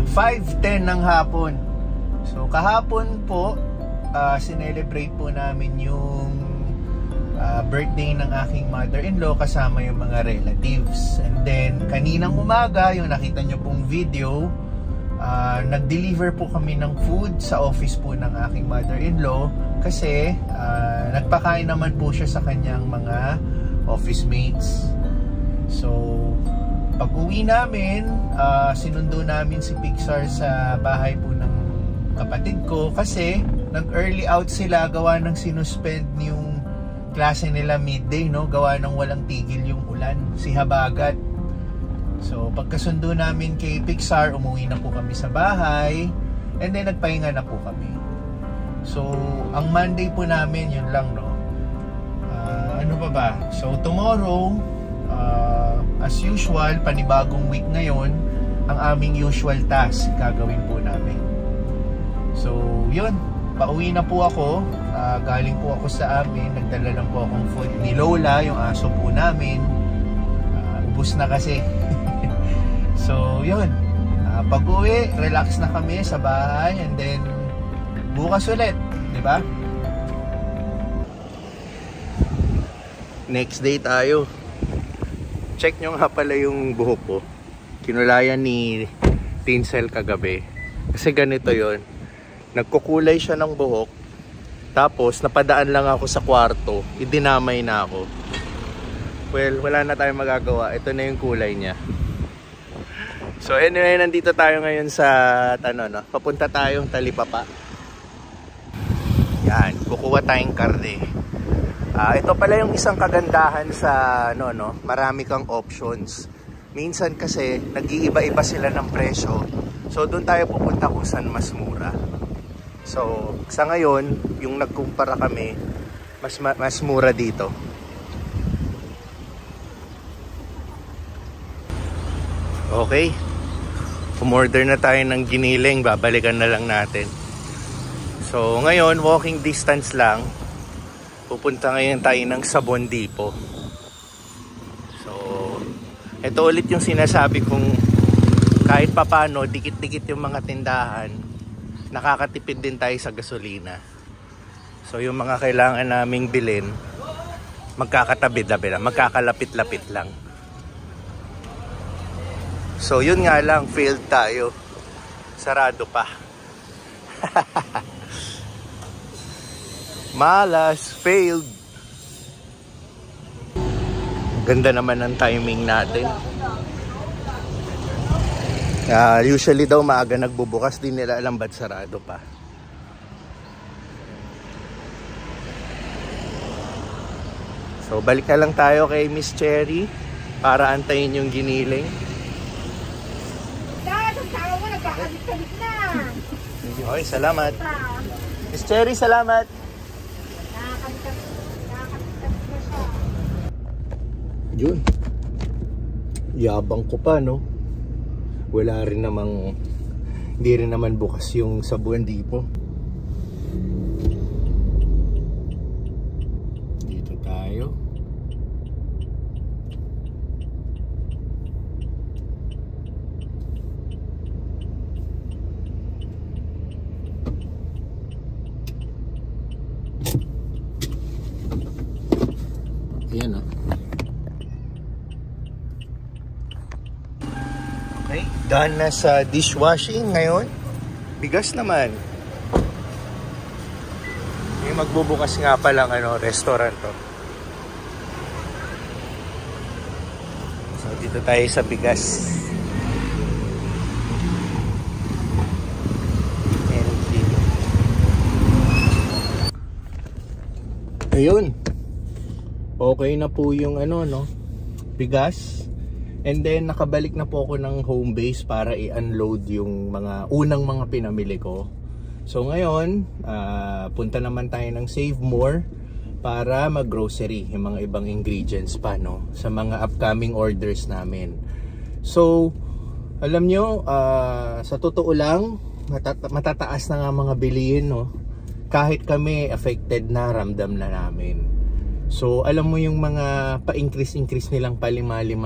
5:10 ng hapon. So kahapon po, sinelebrate po namin yung birthday ng aking mother-in-law kasama yung mga relatives. And then kaninang umaga, yung nakita nyo pong video, nag-deliver po kami ng food sa office po ng aking mother-in-law kasi nagpakain naman po siya sa kanyang mga office mates. So pag uwi namin, sinundo namin si Pixar sa bahay po ng kapatid ko kasi nag-early out sila gawa ng sinuspend yung klase nila midday, no? Gawa ng walang tigil yung ulan, si habagat. So pagkasundo namin kay Pixar, umuwi na po kami sa bahay and then nagpahinga na po kami. So ang Monday po namin, yun lang, no? Ano pa ba? So tomorrow, as usual, panibagong week ngayon, ang aming usual task gagawin po namin. So yun, pauwi na po ako. Galing po ako sa amin, nagdala lang po akong food ni Lola, yung aso po namin. Ubus na kasi. So yun, pag uwi, relax na kami sa bahay and then bukas ulit, di ba? Next day tayo. Check nyo nga pala yung buhok ko. Kinulayan ni Tinsel kagabi. Kasi ganito yon. Nagkukulay siya ng buhok. Tapos napadaan lang ako sa kwarto. Idinamay na ako. Well, wala na tayong magagawa. Ito na yung kulay niya. So anyway, nandito tayo ngayon sa papunta tayong Talipapa. Yan, kukuha tayong karne. Ito pala yung isang kagandahan sa marami kang options. Minsan kasi nag-iiba-iba sila ng presyo. So doon tayo pupunta kung saan mas mura. So sa ngayon, yung nagkumpara kami, mas mura dito. Okay. Umorder na tayo ng giniling, babalikan na lang natin. So ngayon, walking distance lang. Pupunta ngayon tayo ng Sabon Depot. So ito ulit yung sinasabi kong kahit papano, dikit-dikit yung mga tindahan, nakakatipid din tayo sa gasolina. So yung mga kailangan naming bilhin, magkakatabi-tabi lang, magkakalapit-lapit lang. So yun nga lang, failed tayo. Sarado pa. Malas, failed. Ganda naman ng timing natin. Usually daw maaga nagbubukas, din nila alam ba't sarado pa. So balik na lang tayo kay Miss Cherry para antayin yung giniling. Okay, salamat. Miss Cherry, salamat. Yun. Yabang ko pa, no? Wala rin namang, hindi rin naman bukas yung Sabon Depot. Dito tayo. Ayan, oh. Okay, done na sa dishwashing ngayon. Bigas naman. May magbubukas nga palang restaurant to. So dito tayo sa bigas. Ayun. Okay na po yung bigas. And then nakabalik na po ako ng home base para i-unload yung mga unang mga pinamili ko. So ngayon, punta naman tayo ng Save More para mag-grocery, yung mga ibang ingredients pa, no, sa mga upcoming orders namin. So, alam nyo, sa totoo lang, matataas na nga mga bilihin, no. Kahit kami affected na, ramdam na namin. So alam mo yung mga pa-increase nilang pa 5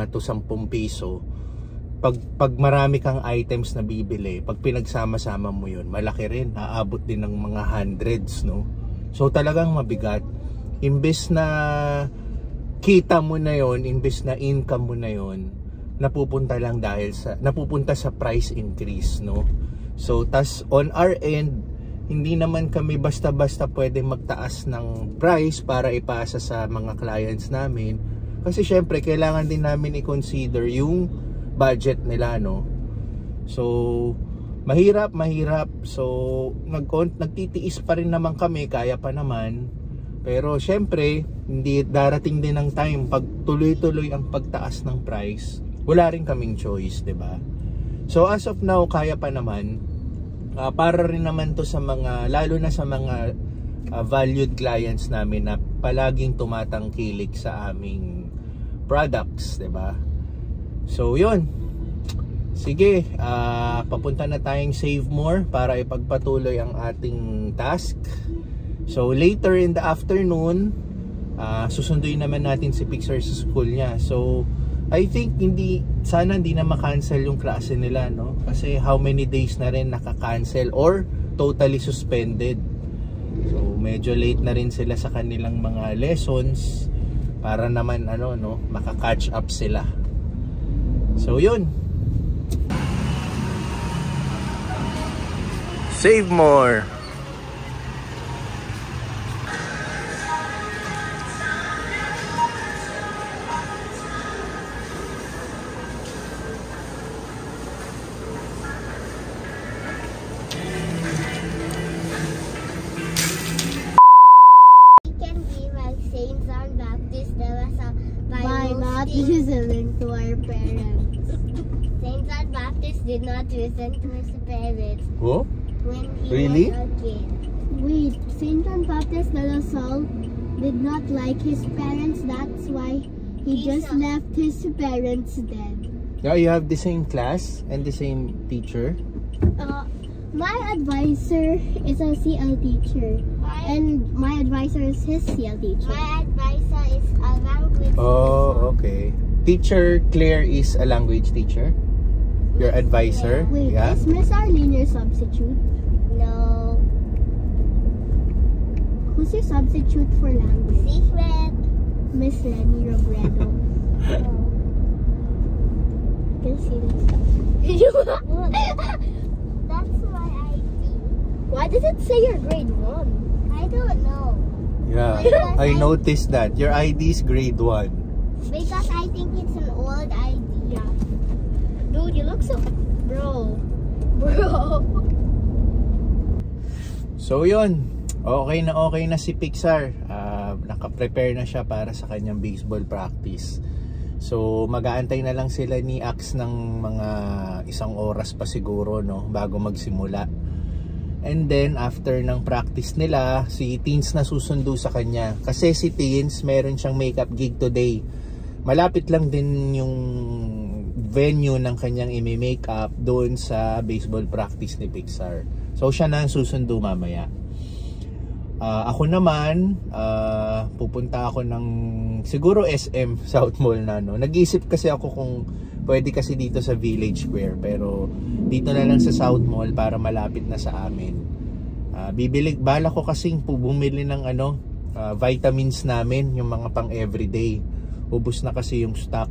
to 10 piso, pag marami kang items na bibili, pag pinagsama-sama mo yun, malaki rin, aabot din ng mga hundreds, no? So talagang mabigat. Imbes na kita mo na yon, imbes na income mo na yon, napupunta sa price increase, no? So tas on our end, hindi naman kami basta-basta pwede magtaas ng price para ipasa sa mga clients namin, kasi syempre kailangan din namin i-consider yung budget nila, no? So mahirap. So nagtitiis pa rin naman kami, kaya pa naman. Pero syempre, hindi darating din ng time pag tuloy-tuloy ang pagtaas ng price, wala rin kaming choice, 'di ba? So as of now, kaya pa naman. Para rin naman to sa mga, lalo na sa mga valued clients namin na palaging tumatangkilik sa aming products, 'di ba? So yun. Sige, papunta na tayong Save More para ipagpatuloy ang ating task. So later in the afternoon, susunduin naman natin si Pixar sa school niya. So I think sana hindi na ma-cancel yung klase nila, no? Kasi how many days na rin naka-cancel or totally suspended. So medyo late na rin sila sa kanilang mga lessons para naman maka-catch up sila. So yun. Save More. Listen to our parents. Saint John Baptist did not listen to his parents. Oh? When he Really? was a kid. Wait, Saint John Baptist de La Salle did not like his parents. That's why he just left his parents dead. Yeah, you have the same class and the same teacher. My advisor is a CL teacher, and my advisor is his CL teacher. My advisor is a language teacher. Oh, okay. Teacher Claire is a language teacher? Your advisor? Wait, yeah? Is Miss Arlene your substitute? No. Who's your substitute for language? Secret. Miss Lenny Robredo. I can see this. That's my ID. Why does it say you're grade 1? I don't know. Yeah, I noticed that. Your ID is grade 1. Because I think it's an old ID. Yeah. Dude, you look so... Bro. So yun. Okay na si Pixar. Naka-prepare na siya para sa kanyang baseball practice. So mag-aantay na lang sila ni Ax ng mga 1 oras pa siguro, no, bago magsimula. And then after ng practice nila, si Teens na susundo sa kanya. Kasi si Teens meron siyang makeup gig today. Malapit lang din yung venue ng kanyang i-makeup doon sa baseball practice ni Pixar. So siya na ang susundo mamaya. Ako naman, pupunta ako ng siguro SM South Mall na, no. Nag-iisip kasi ako kung pwede kasi dito sa Village Square, pero dito na lang sa South Mall para malapit na sa amin. Bala ko kasing bumili ng vitamins namin, yung mga pang everyday. Ubus na kasi yung stock.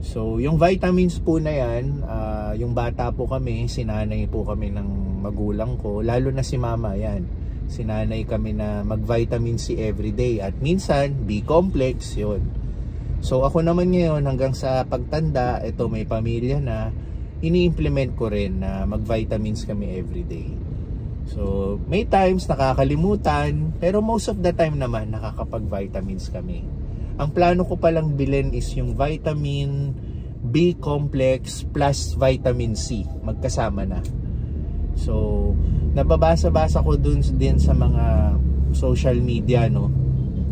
So yung vitamins po na yan, yung bata po kami, sinanay po kami ng magulang ko, lalo na si mama, yan. Sinanay kami na mag-vitamin C everyday at minsan B-complex, yun. So ako naman ngayon hanggang sa pagtanda, ito may pamilya na, ini-implement ko rin na mag-vitamins kami everyday. So may times nakakalimutan, pero most of the time naman nakakapag-vitamins kami. Ang plano ko palang bilhin is yung vitamin B-complex plus vitamin C, magkasama na. So nababasa-basa ko dun din sa mga social media, no.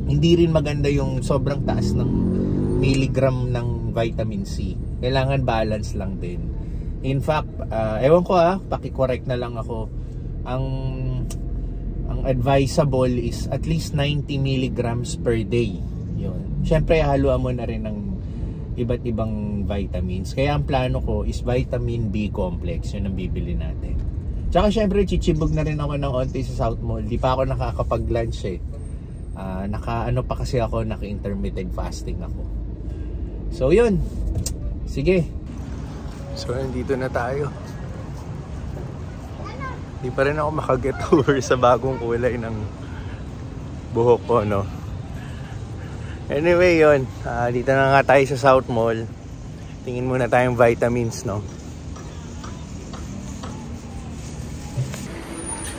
Hindi rin maganda yung sobrang taas ng milligram ng vitamin C. Kailangan balance lang din. In fact, ewan ko paki-correct na lang ako. Ang advisable is at least 90 milligrams per day. Yun. Syempre haluan mo na rin ng iba't ibang vitamins. Kaya ang plano ko is vitamin B complex. Yun ang bibili natin. Tsaka syempre, chichibog na rin ako ng onti sa South Mall. Di pa ako nakakapag-lunch eh. Naka-ano pa kasi ako, naka-intermittent fasting ako. So yun. Sige. So nandito na tayo. Di pa rin ako makaget over sa bagong kulay ng buhok ko, no? Anyway, yun. Dito na nga tayo sa South Mall. Tingin muna tayong vitamins, no?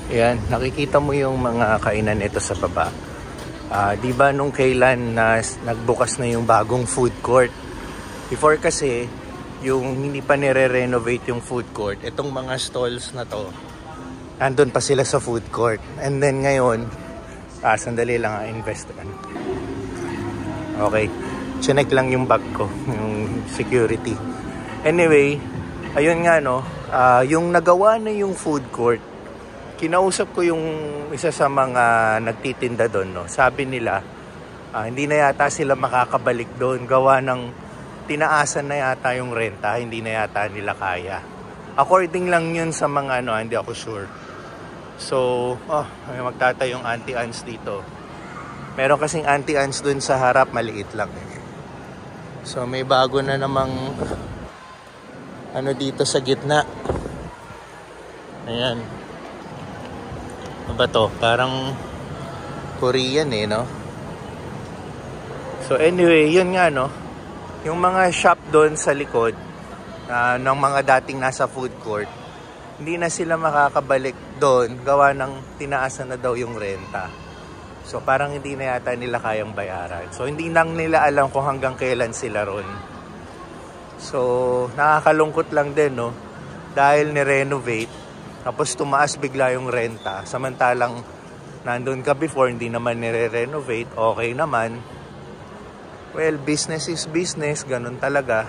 Ayan, nakikita mo yung mga kainan ito sa baba. Di ba nung kailan na nagbukas na yung bagong food court? Before kasi, yung hindi pa nire-renovate yung food court, itong mga stalls na to, andun pa sila sa food court. And then ngayon, sandali lang, invest. Okay, chinek lang yung bag ko, yung security. Anyway, ayun nga, no, yung nagawa na yung food court, kinausap ko yung isa sa mga nagtitinda doon, no. Sabi nila, hindi na yata sila makakabalik doon, gawa ng tinaasan na yata yung renta, hindi na yata nila kaya. According lang yun sa mga ano, hindi ako sure. So, may magtatayong anti-ants dito. Meron kasing anti-ants dun sa harap, maliit lang. So, may bago na namang ano dito sa gitna. Ayan. Ano ba to? Parang Korean eh, no? So, anyway, yun nga, no? Yung mga shop doon sa likod ng mga dating nasa food court, hindi na sila makakabalik doon gawa ng tinaasan na daw yung renta. So parang hindi na yata nila kayang bayaran. So hindi nang nila alam kung hanggang kailan sila ron. So nakakalungkot lang din, no? Dahil ni-renovate, tapos tumaas bigla yung renta. Samantalang nandun ka before, hindi naman nire-renovate, okay naman. Well, business is business, ganun talaga.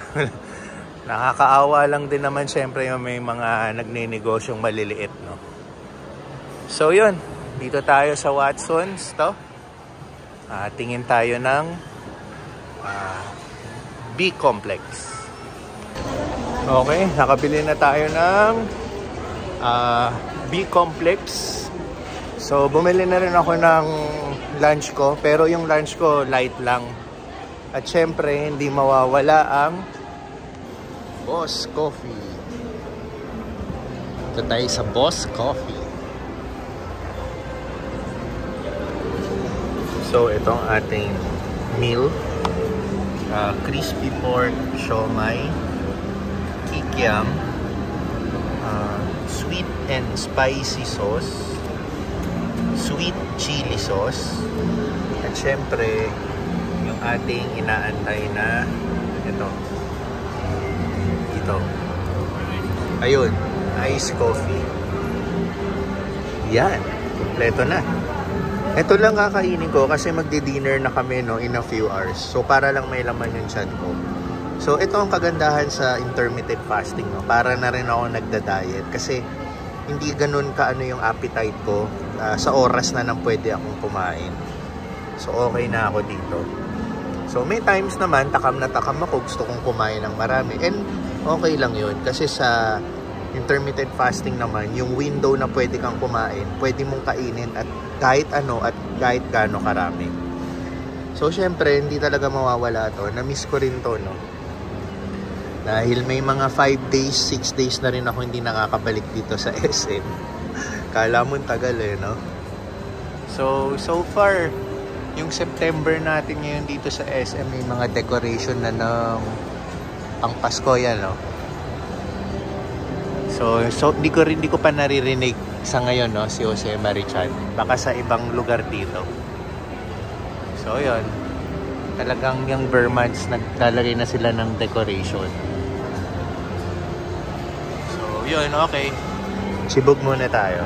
Nakakaawa lang din naman syempre yung may mga nagne-negosyong maliliit, no? So yun, dito tayo sa Watson's to. Tingin tayo ng B complex. Okay, nakabili na tayo ng B complex. So bumili na rin ako ng lunch ko, pero yung lunch ko light lang. At syempre, hindi mawawala ang Boss Coffee. Ito tayo sa Boss Coffee. So, ito ang ating meal. Crispy pork, siomai, kikiam, sweet and spicy sauce, sweet chili sauce, at syempre, yung ating inaantay na ito. Ayun, iced coffee. Yan, kompleto na. Ito lang kakainin ko kasi magdi-dinner na kami, no, in a few hours. So para lang may laman yung chan ko. So ito ang kagandahan sa intermittent fasting, no. Para na rin ako nagda-diet kasi hindi ganun kaano yung appetite ko sa oras na nang pwede akong kumain. So okay na ako dito. So may times naman takam na takam ako, gusto kong kumain ng marami. And okay lang yun kasi sa intermittent fasting naman, yung window na pwede kang kumain, pwede mong kainin at kahit ano at kahit gaano karami. So syempre hindi talaga mawawala to. Na-miss ko rin to, no? Dahil may mga 5 days, 6 days na rin ako hindi nakakabalik dito sa SM. Kala mo tagal eh, no? So far yung September natin ngayon dito sa SM, may mga decoration na ng pang Pasko yan, no? So di ko pa naririnig sa ngayon, no, si Jose Marichan. Baka sa ibang lugar dito. So yun, talagang yung Vermonts naglalagay na sila ng decoration. So yun, okay. Sibog muna tayo.